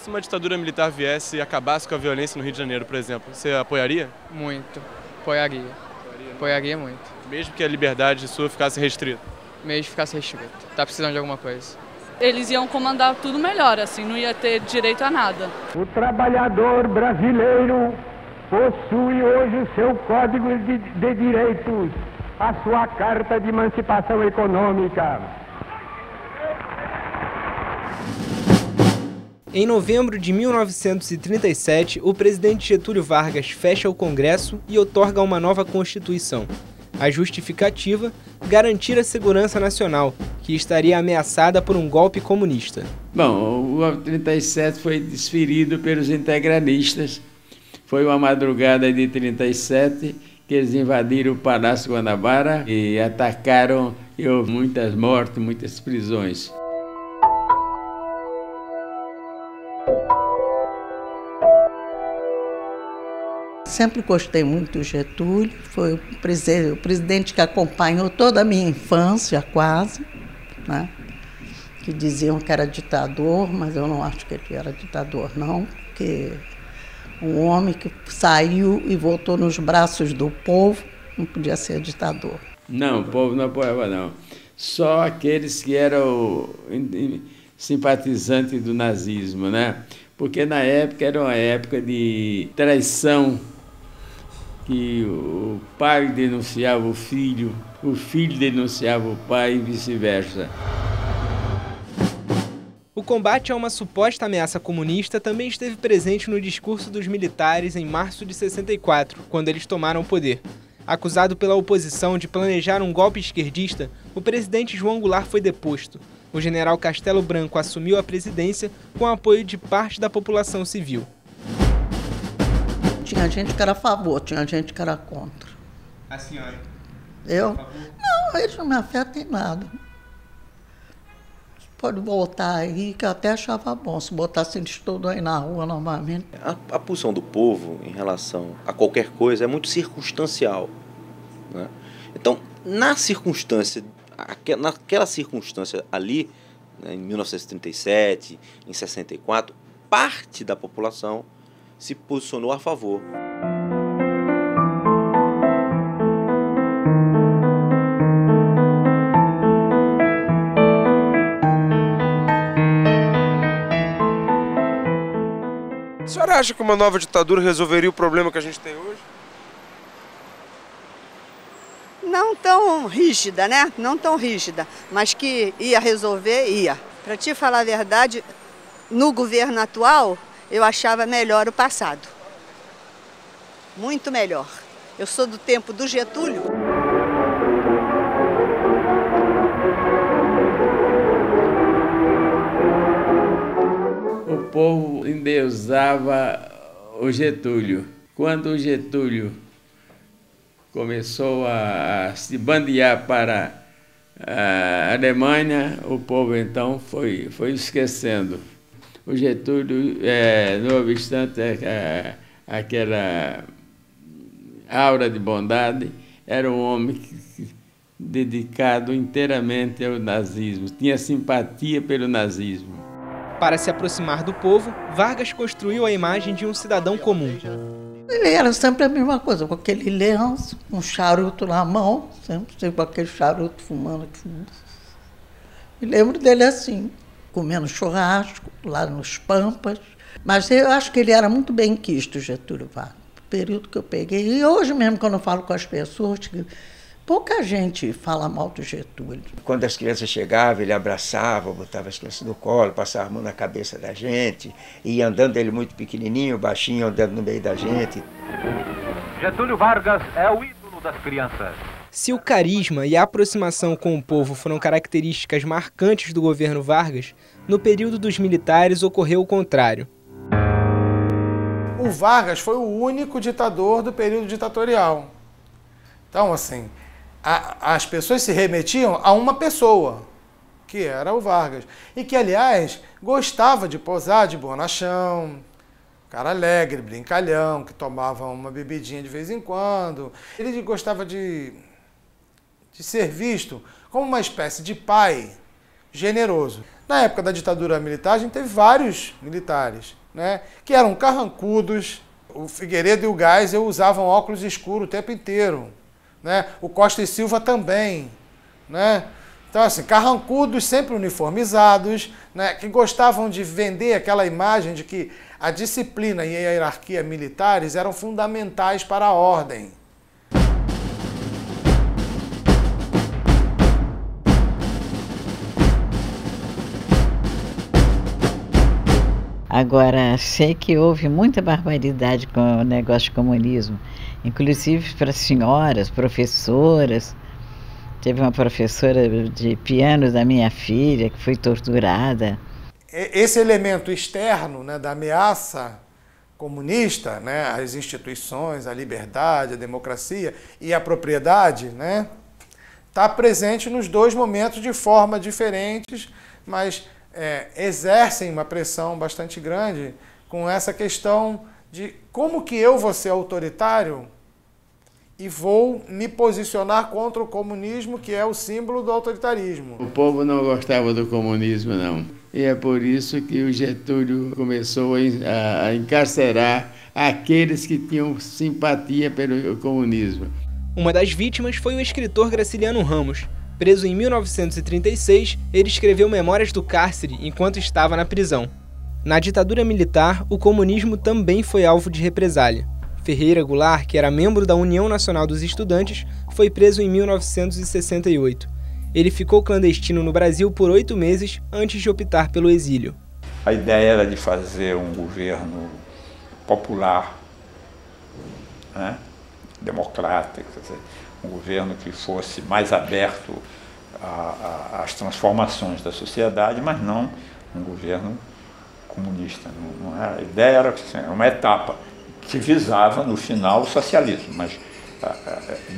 se uma ditadura militar viesse e acabasse com a violência no Rio de Janeiro, por exemplo, você apoiaria? Muito. Apoiaria. Apoiaria muito. Mesmo que a liberdade sua ficasse restrita? Mesmo que ficasse restrito. Tá precisando de alguma coisa. Eles iam comandar tudo melhor, assim, não ia ter direito a nada. O trabalhador brasileiro possui hoje o seu Código de Direitos, a sua Carta de Emancipação Econômica. Em novembro de 1937, o presidente Getúlio Vargas fecha o Congresso e outorga uma nova Constituição. A justificativa: garantir a segurança nacional, que estaria ameaçada por um golpe comunista. Bom, o golpe de 37 foi desferido pelos integralistas. Foi uma madrugada de 37 que eles invadiram o Palácio Guanabara e atacaram, e houve muitas mortes, muitas prisões. Sempre gostei muito do Getúlio, foi o presidente que acompanhou toda a minha infância, quase, né? Que diziam que era ditador, mas eu não acho que ele era ditador, não, porque um homem que saiu e voltou nos braços do povo não podia ser ditador. Não, o povo não apoiava, não. Só aqueles que eram simpatizantes do nazismo, né? Porque na época era uma época de traição, que o pai denunciava o filho denunciava o pai e vice-versa. O combate a uma suposta ameaça comunista também esteve presente no discurso dos militares em março de 64, quando eles tomaram o poder. Acusado pela oposição de planejar um golpe esquerdista, o presidente João Goulart foi deposto. O general Castelo Branco assumiu a presidência com o apoio de parte da população civil. Tinha gente que era a favor, tinha gente que era contra. A senhora? Eu? Não, eles não me afetam em nada. Pode voltar aí, que eu até achava bom, se botasse eles todos aí na rua novamente. A posição do povo em relação a qualquer coisa é muito circunstancial, né? Então, naquela circunstância ali, né, em 1937, em 64, parte da população se posicionou a favor. A senhora acha que uma nova ditadura resolveria o problema que a gente tem hoje? Não tão rígida, né? Não tão rígida, mas que ia resolver, ia. Para te falar a verdade, no governo atual, eu achava melhor o passado. Muito melhor. Eu sou do tempo do Getúlio. O povo endeusava o Getúlio. Quando o Getúlio começou a se bandear para a Alemanha, o povo então foi esquecendo. O Getúlio, não obstante aquela aura de bondade, era um homem dedicado inteiramente ao nazismo, tinha simpatia pelo nazismo. Para se aproximar do povo, Vargas construiu a imagem de um cidadão comum. Ele era sempre a mesma coisa, com aquele lenço, um charuto na mão, sempre com aquele charuto fumando. Me lembro dele assim, comendo churrasco, lá nos Pampas. Mas eu acho que ele era muito bem quisto, Getúlio Vargas, no período que eu peguei. E hoje mesmo, quando eu falo com as pessoas, pouca gente fala mal do Getúlio. Quando as crianças chegavam, ele abraçava, botava as crianças no colo, passava a mão na cabeça da gente, ia andando, ele muito pequenininho, baixinho, andando no meio da gente. Getúlio Vargas é o ídolo das crianças. Se o carisma e a aproximação com o povo foram características marcantes do governo Vargas, no período dos militares ocorreu o contrário. O Vargas foi o único ditador do período ditatorial. Então, assim, as pessoas se remetiam a uma pessoa, que era o Vargas, e que, aliás, gostava de posar de bonachão, cara alegre, brincalhão, que tomava uma bebidinha de vez em quando. Ele gostava de ser visto como uma espécie de pai generoso. Na época da ditadura militar, a gente teve vários militares, né, que eram carrancudos. O Figueiredo e o Geisel usavam óculos escuros o tempo inteiro, né? O Costa e Silva também, né? Então, assim, carrancudos, sempre uniformizados, né, que gostavam de vender aquela imagem de que a disciplina e a hierarquia militares eram fundamentais para a ordem. Agora, sei que houve muita barbaridade com o negócio de comunismo, inclusive para senhoras, professoras. Teve uma professora de piano da minha filha que foi torturada. Esse elemento externo, né, da ameaça comunista, né, às instituições, à liberdade, à democracia e à propriedade, né, está presente nos dois momentos de forma diferentes, mas exercem uma pressão bastante grande com essa questão de como que eu vou ser autoritário e vou me posicionar contra o comunismo, que é o símbolo do autoritarismo. O povo não gostava do comunismo, não. E é por isso que o Getúlio começou a encarcerar aqueles que tinham simpatia pelo comunismo. Uma das vítimas foi o escritor Graciliano Ramos. Preso em 1936, ele escreveu Memórias do Cárcere enquanto estava na prisão. Na ditadura militar, o comunismo também foi alvo de represália. Ferreira Goulart, que era membro da União Nacional dos Estudantes, foi preso em 1968. Ele ficou clandestino no Brasil por 8 meses antes de optar pelo exílio. A ideia era de fazer um governo popular, né, democrata, quer dizer, um governo que fosse mais aberto às transformações da sociedade, mas não um governo comunista. Não era. A ideia era uma etapa que visava, no final, o socialismo, mas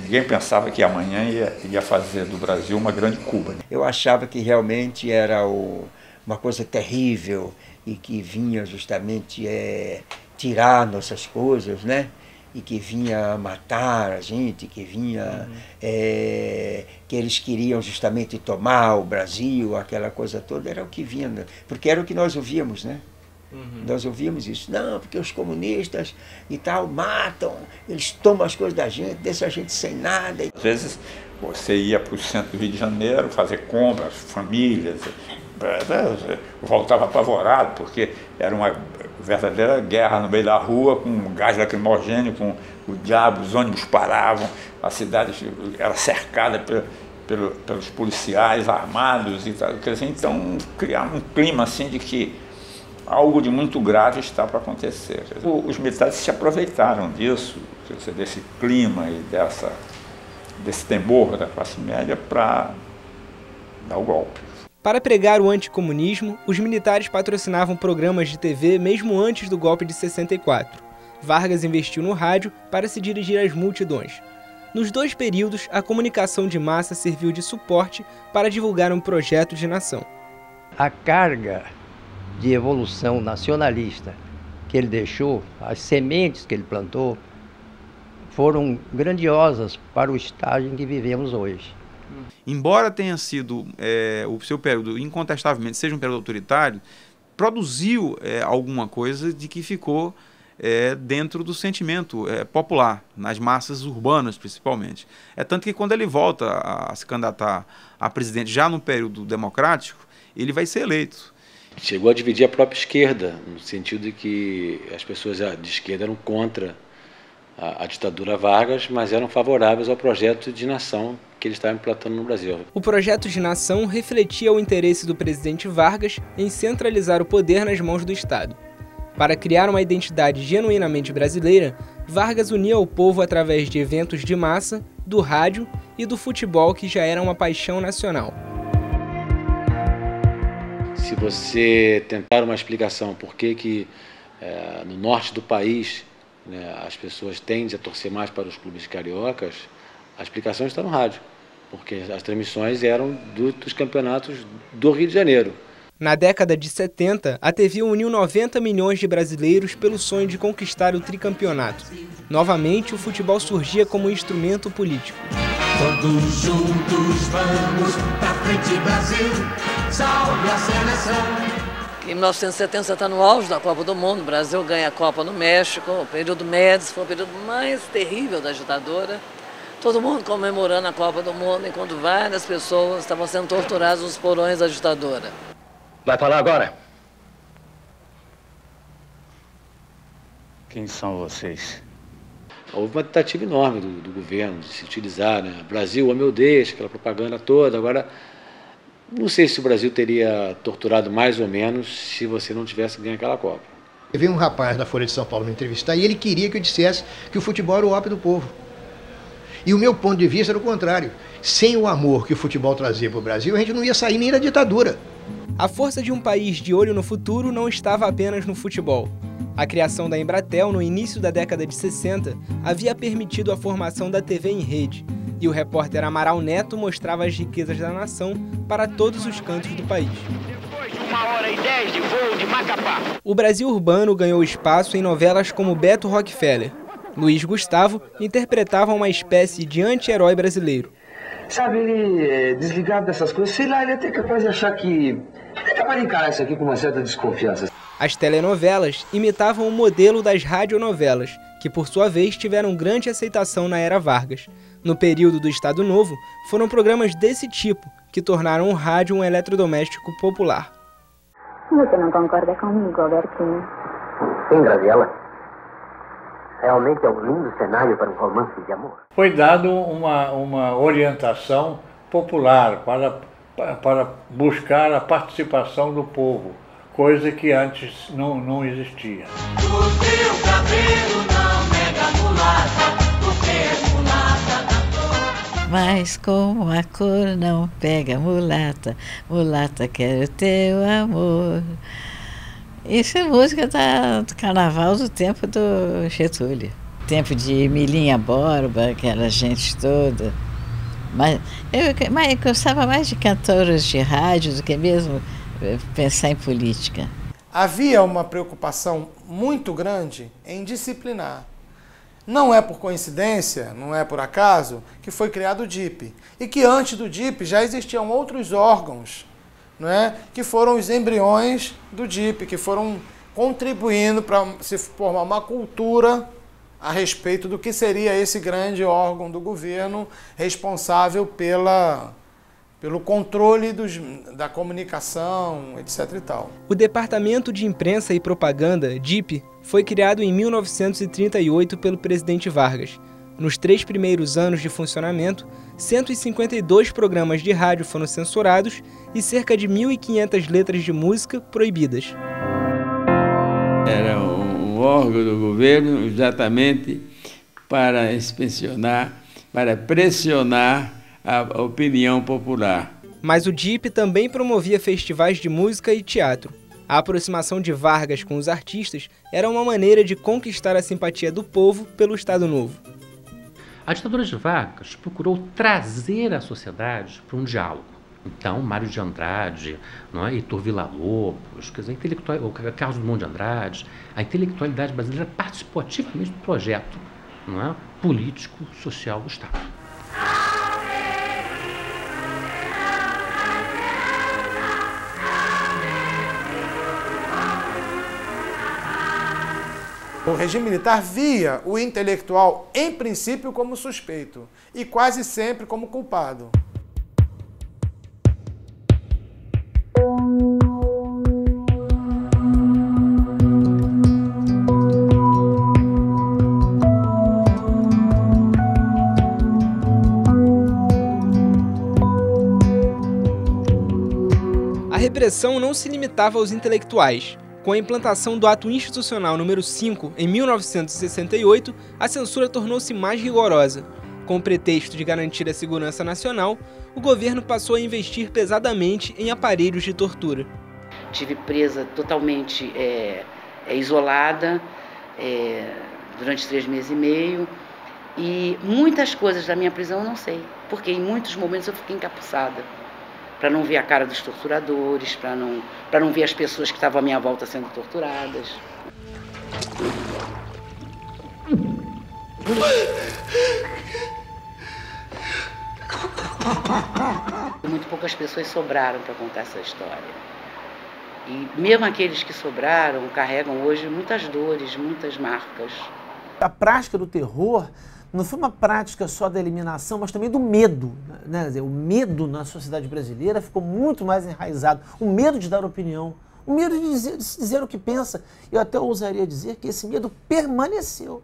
ninguém pensava que amanhã ia fazer do Brasil uma grande Cuba. Eu achava que realmente era uma coisa terrível e que vinha justamente tirar nossas coisas, né? E que vinha matar a gente, que vinha que eles queriam justamente tomar o Brasil, aquela coisa toda, era o que vinha, porque era o que nós ouvíamos, né? Nós ouvíamos isso, não, porque os comunistas e tal matam, eles tomam as coisas da gente, deixam a gente sem nada. Às vezes você ia para o centro do Rio de Janeiro fazer compras, famílias, voltava apavorado, porque era uma verdadeira guerra no meio da rua, com gás lacrimogêneo, com o diabo, os ônibus paravam, a cidade era cercada pelos policiais armados e tal. Então criava um clima assim de que algo de muito grave está para acontecer. Os militares se aproveitaram disso, desse clima e desse temor da classe média para dar o golpe. Para pregar o anticomunismo, os militares patrocinavam programas de TV mesmo antes do golpe de 64. Vargas investiu no rádio para se dirigir às multidões. Nos dois períodos, a comunicação de massa serviu de suporte para divulgar um projeto de nação. A carga de evolução nacionalista que ele deixou, as sementes que ele plantou, foram grandiosas para o estágio em que vivemos hoje. Embora tenha sido o seu período, incontestavelmente, seja um período autoritário, produziu alguma coisa de que ficou dentro do sentimento popular, nas massas urbanas principalmente. É tanto que quando ele volta a se candidatar a presidente já no período democrático, ele vai ser eleito. Chegou a dividir a própria esquerda, no sentido de que as pessoas de esquerda eram contra a ditadura Vargas, mas eram favoráveis ao projeto de nação que ele estava implantando no Brasil. O projeto de nação refletia o interesse do presidente Vargas em centralizar o poder nas mãos do Estado. Para criar uma identidade genuinamente brasileira, Vargas unia o povo através de eventos de massa, do rádio e do futebol, que já era uma paixão nacional. Se você tentar uma explicação por que no norte do país, né, as pessoas tendem a torcer mais para os clubes cariocas, a explicação está no rádio, porque as transmissões eram dos campeonatos do Rio de Janeiro. Na década de 70, a TV uniu 90 milhões de brasileiros pelo sonho de conquistar o tricampeonato. Novamente, o futebol surgia como instrumento político. Todos juntos vamos pra frente, Brasil, salve a seleção. Em 1970 você está no auge da Copa do Mundo, o Brasil ganha a Copa no México, o período Médici foi o período mais terrível da ditadura. Todo mundo comemorando a Copa do Mundo, enquanto várias pessoas estavam sendo torturadas nos porões da ditadura. Vai falar agora? Quem são vocês? Houve uma tentativa enorme do governo de se utilizar, né? Brasil, ame ou deixe, aquela propaganda toda. Agora, não sei se o Brasil teria torturado mais ou menos se você não tivesse ganho aquela Copa. Veio um rapaz da Folha de São Paulo me entrevistar e ele queria que eu dissesse que o futebol era o ópio do povo. E o meu ponto de vista era o contrário. Sem o amor que o futebol trazia para o Brasil, a gente não ia sair nem da ditadura. A força de um país de olho no futuro não estava apenas no futebol. A criação da Embratel no início da década de 60 havia permitido a formação da TV em rede, e o repórter Amaral Neto mostrava as riquezas da nação para todos os cantos do país. Depois de 1h10 de voo de Macapá. O Brasil urbano ganhou espaço em novelas como Beto Rockefeller. Luiz Gustavo interpretava uma espécie de anti-herói brasileiro. Sabe, ele desligado dessas coisas, sei lá, ele é até capaz de achar que... é capaz de encarar isso aqui com uma certa desconfiança. As telenovelas imitavam o modelo das radionovelas, que por sua vez tiveram grande aceitação na era Vargas. No período do Estado Novo, foram programas desse tipo que tornaram o rádio um eletrodoméstico popular. Você não concorda comigo, Albertinho? Sim, Graziella. Realmente é um lindo cenário para um romance de amor. Foi dado uma orientação popular para buscar a participação do povo, coisa que antes não existia. O teu cabelo não nega mulata, porque és mulata da cor. Mas como a cor não pega mulata, mulata quer o teu amor. Isso é música do carnaval do tempo do Getúlio. Tempo de Milinha Borba, aquela gente toda. Mas eu gostava mais de cantoras de rádio do que mesmo pensar em política. Havia uma preocupação muito grande em disciplinar. Não é por coincidência, não é por acaso, que foi criado o DIP. E que antes do DIP já existiam outros órgãos, não é? Que foram os embriões do DIP, que foram contribuindo para se formar uma cultura a respeito do que seria esse grande órgão do governo responsável pelo controle da comunicação, etc. e tal. O Departamento de Imprensa e Propaganda, DIP, foi criado em 1938 pelo presidente Vargas. Nos 3 primeiros anos de funcionamento, 152 programas de rádio foram censurados e cerca de 1.500 letras de música proibidas. Era um órgão do governo exatamente para inspecionar, para pressionar a opinião popular. Mas o DIP também promovia festivais de música e teatro. A aproximação de Vargas com os artistas era uma maneira de conquistar a simpatia do povo pelo Estado Novo. A ditadura de Vargas procurou trazer a sociedade para um diálogo. Então, Mário de Andrade, não é? Heitor Villa-Lobos, quer dizer, o Carlos Drummond de Andrade, a intelectualidade brasileira participou ativamente do projeto, não é? Político, social do Estado. O regime militar via o intelectual, em princípio, como suspeito e quase sempre como culpado. A repressão não se limitava aos intelectuais. Com a implantação do Ato Institucional número 5, em 1968, a censura tornou-se mais rigorosa. Com o pretexto de garantir a segurança nacional, o governo passou a investir pesadamente em aparelhos de tortura. Tive presa totalmente isolada durante 3 meses e meio e muitas coisas da minha prisão eu não sei, porque em muitos momentos eu fiquei encapuçada. Para não ver a cara dos torturadores, para não ver as pessoas que estavam à minha volta sendo torturadas. Muito poucas pessoas sobraram para contar essa história. E mesmo aqueles que sobraram carregam hoje muitas dores, muitas marcas. A prática do terror não foi uma prática só da eliminação, mas também do medo, né? Quer dizer, o medo na sociedade brasileira ficou muito mais enraizado. O medo de dar opinião, o medo de se dizer o que pensa. Eu até ousaria dizer que esse medo permaneceu.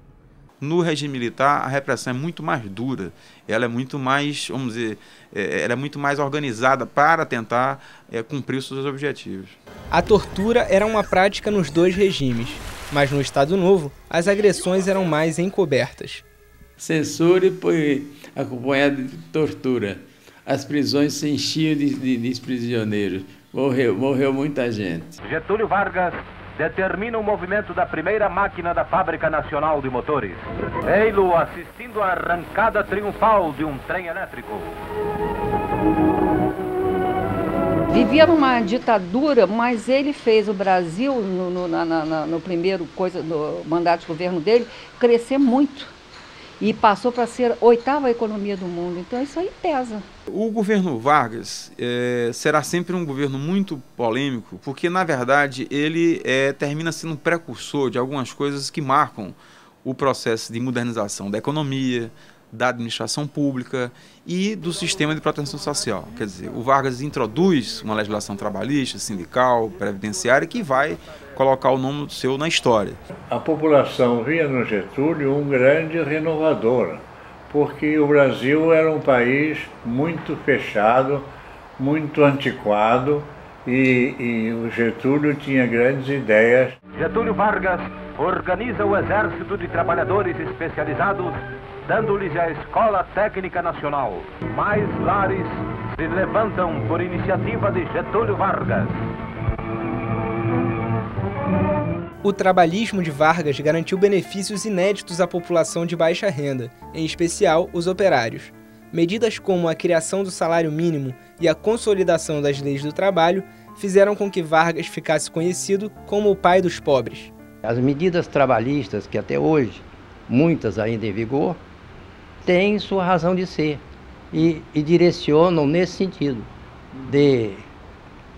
No regime militar, a repressão é muito mais dura, ela é muito mais, vamos dizer, ela é muito mais organizada para tentar cumprir os seus objetivos. A tortura era uma prática nos dois regimes, mas no Estado Novo, as agressões eram mais encobertas. Censura foi acompanhada de tortura. As prisões se enchiam de prisioneiros. Morreu muita gente. Getúlio Vargas determina o movimento da primeira máquina da Fábrica Nacional de Motores. Ei-lo assistindo à arrancada triunfal de um trem elétrico. Vivia numa ditadura, mas ele fez o Brasil, no primeiro no mandato de governo dele, crescer muito. E passou para ser a 8ª economia do mundo. Então isso aí pesa. O governo Vargas será sempre um governo muito polêmico, porque na verdade ele termina sendo um precursor de algumas coisas que marcam o processo de modernização da economia, da administração pública e do sistema de proteção social. Quer dizer, o Vargas introduz uma legislação trabalhista, sindical, previdenciária, que vai colocar o nome seu na história. A população via no Getúlio um grande renovador, porque o Brasil era um país muito fechado, muito antiquado, e o Getúlio tinha grandes ideias. Getúlio Vargas organiza o Exército de Trabalhadores Especializados, dando-lhes a Escola Técnica Nacional. Mais lares se levantam por iniciativa de Getúlio Vargas. O trabalhismo de Vargas garantiu benefícios inéditos à população de baixa renda, em especial os operários. Medidas como a criação do salário mínimo e a consolidação das leis do trabalho fizeram com que Vargas ficasse conhecido como o pai dos pobres. As medidas trabalhistas, que até hoje, muitas ainda em vigor, têm sua razão de ser e direcionam nesse sentido, de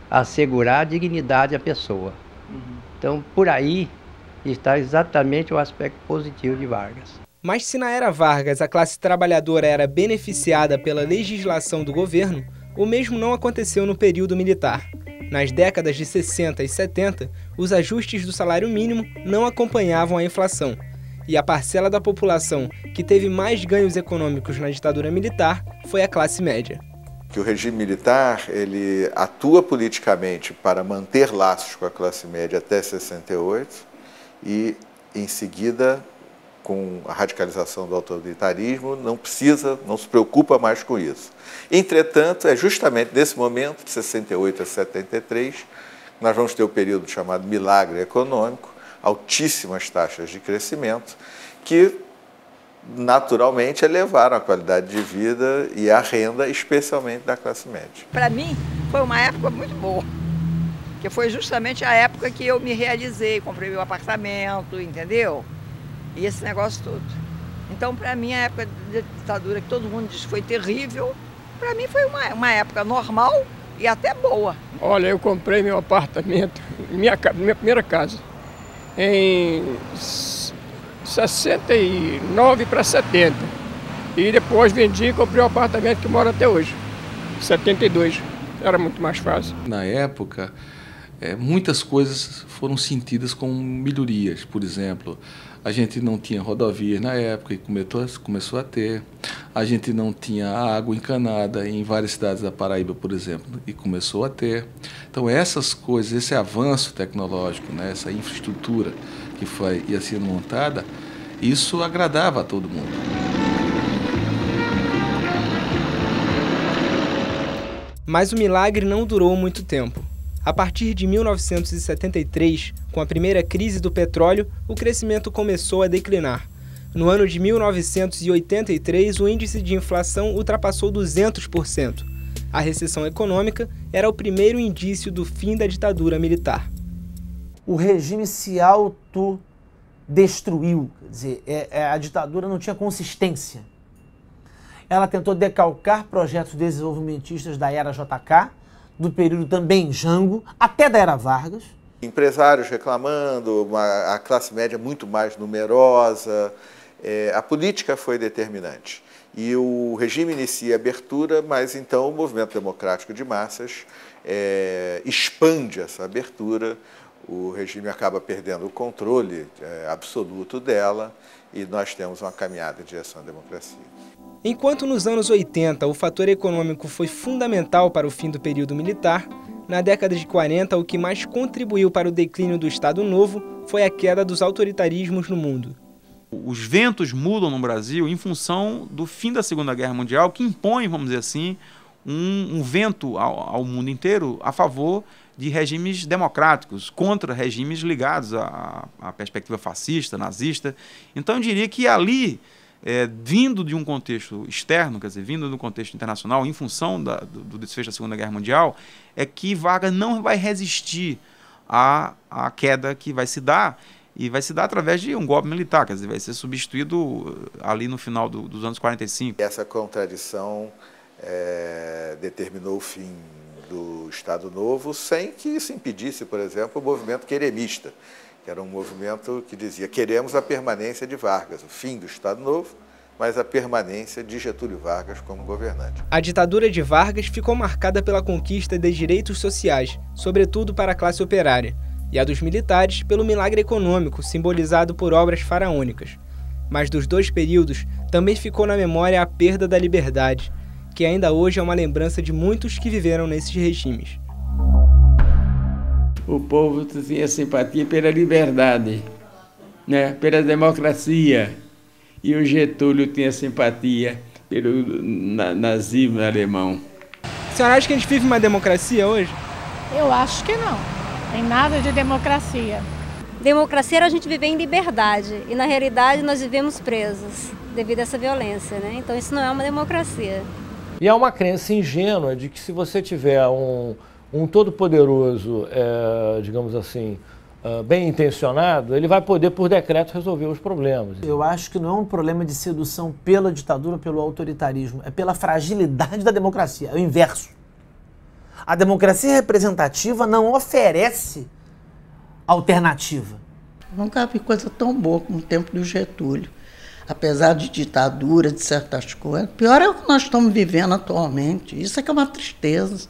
assegurar a dignidade à pessoa. Então, por aí está exatamente o aspecto positivo de Vargas. Mas se na era Vargas a classe trabalhadora era beneficiada pela legislação do governo, o mesmo não aconteceu no período militar. Nas décadas de 60 e 70, os ajustes do salário mínimo não acompanhavam a inflação, e a parcela da população que teve mais ganhos econômicos na ditadura militar foi a classe média. Que o regime militar ele atua politicamente para manter laços com a classe média até 68 e, em seguida, com a radicalização do autoritarismo, não se preocupa mais com isso. Entretanto, é justamente nesse momento, de 68 a 73, que nós vamos ter o período chamado milagre econômico, altíssimas taxas de crescimento, que naturalmente elevaram a qualidade de vida e a renda, especialmente da classe média. Para mim, foi uma época muito boa, que foi justamente a época que eu me realizei, comprei meu apartamento, entendeu? E esse negócio todo. Então, para mim, a época da ditadura, que todo mundo diz que foi terrível, para mim foi uma época normal e até boa. Olha, eu comprei meu apartamento, minha primeira casa, em 69 para 70. E depois vendi e comprei um apartamento que moro até hoje, 72. Era muito mais fácil. Na época, muitas coisas foram sentidas como melhorias. Por exemplo, a gente não tinha rodovias na época e começou a ter. A gente não tinha água encanada em várias cidades da Paraíba, por exemplo, e começou a ter. Então essas coisas, esse avanço tecnológico, né, essa infraestrutura que ia sendo montada, isso agradava a todo mundo. Mas o milagre não durou muito tempo. A partir de 1973, com a primeira crise do petróleo, o crescimento começou a declinar. No ano de 1983, o índice de inflação ultrapassou 200%. A recessão econômica era o primeiro indício do fim da ditadura militar. O regime se autodestruiu, quer dizer, a ditadura não tinha consistência. Ela tentou decalcar projetos desenvolvimentistas da era JK, do período também Jango, até da era Vargas. Empresários reclamando, a classe média muito mais numerosa. A política foi determinante. E o regime inicia a abertura, mas então o movimento democrático de massas expande essa abertura, o regime acaba perdendo o controle absoluto dela e nós temos uma caminhada em direção à democracia. Enquanto nos anos 80 o fator econômico foi fundamental para o fim do período militar, na década de 40 o que mais contribuiu para o declínio do Estado Novo foi a queda dos autoritarismos no mundo. Os ventos mudam no Brasil em função do fim da Segunda Guerra Mundial, que impõe, vamos dizer assim, um vento ao mundo inteiro a favor de regimes democráticos, contra regimes ligados à perspectiva fascista, nazista. Então eu diria que ali, vindo de um contexto externo, quer dizer, vindo do contexto internacional, em função do desfecho da Segunda Guerra Mundial, é que Vargas não vai resistir à queda que vai se dar, e vai se dar através de um golpe militar, quer dizer, vai ser substituído ali no final dos anos 45. Essa contradição determinou o fim do Estado Novo sem que isso impedisse, por exemplo, o movimento queremista, que era um movimento que dizia: queremos a permanência de Vargas, o fim do Estado Novo, mas a permanência de Getúlio Vargas como governante. A ditadura de Vargas ficou marcada pela conquista de direitos sociais, sobretudo para a classe operária, e a dos militares pelo milagre econômico simbolizado por obras faraônicas. Mas dos dois períodos também ficou na memória a perda da liberdade, que ainda hoje é uma lembrança de muitos que viveram nesses regimes. O povo tinha simpatia pela liberdade, né? Pela democracia, e o Getúlio tinha simpatia pelo nazismo alemão. A senhora acha que a gente vive uma democracia hoje? Eu acho que não. Tem nada de democracia. Democracia era a gente viver em liberdade e, na realidade, nós vivemos presos devido a essa violência, né? Então isso não é uma democracia. E há uma crença ingênua de que se você tiver um todo-poderoso, digamos assim, bem intencionado, ele vai poder, por decreto, resolver os problemas. Eu acho que não é um problema de sedução pela ditadura, pelo autoritarismo, é pela fragilidade da democracia, é o inverso. A democracia representativa não oferece alternativa. Nunca vi coisa tão boa como o tempo do Getúlio. Apesar de ditadura, de certas coisas. Pior é o que nós estamos vivendo atualmente. Isso é que é uma tristeza.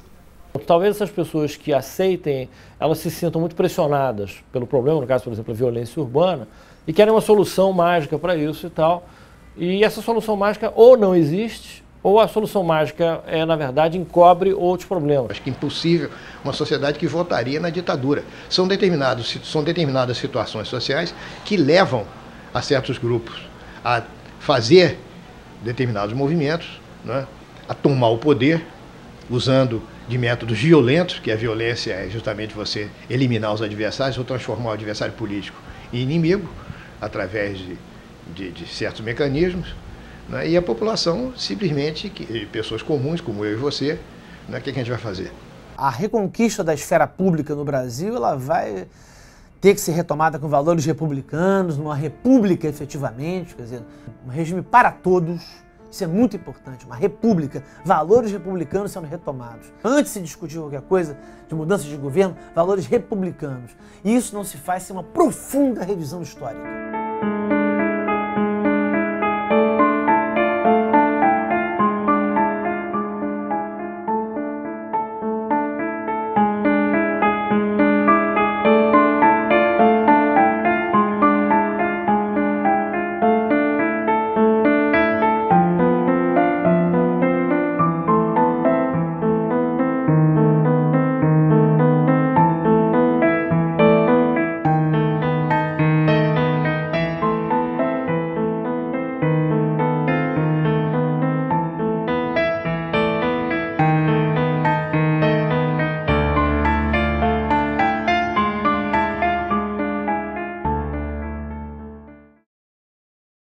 Talvez essas pessoas que aceitem, elas se sintam muito pressionadas pelo problema, no caso, por exemplo, a violência urbana, e querem uma solução mágica para isso e tal. E essa solução mágica ou não existe, ou a solução mágica, na verdade, encobre outros problemas. Acho que é impossível uma sociedade que votaria na ditadura. São determinadas situações sociais que levam a certos grupos a fazer determinados movimentos, né, a tomar o poder, usando de métodos violentos, que a violência é justamente você eliminar os adversários ou transformar o adversário político em inimigo, através de certos mecanismos. Né, e a população, simplesmente, pessoas comuns, como eu e você, né, o que a gente vai fazer? A reconquista da esfera pública no Brasil, ela vai ter que ser retomada com valores republicanos, numa república efetivamente, quer dizer, um regime para todos. Isso é muito importante, uma república, valores republicanos sendo retomados. Antes de se discutir qualquer coisa de mudança de governo, valores republicanos. E isso não se faz sem uma profunda revisão histórica.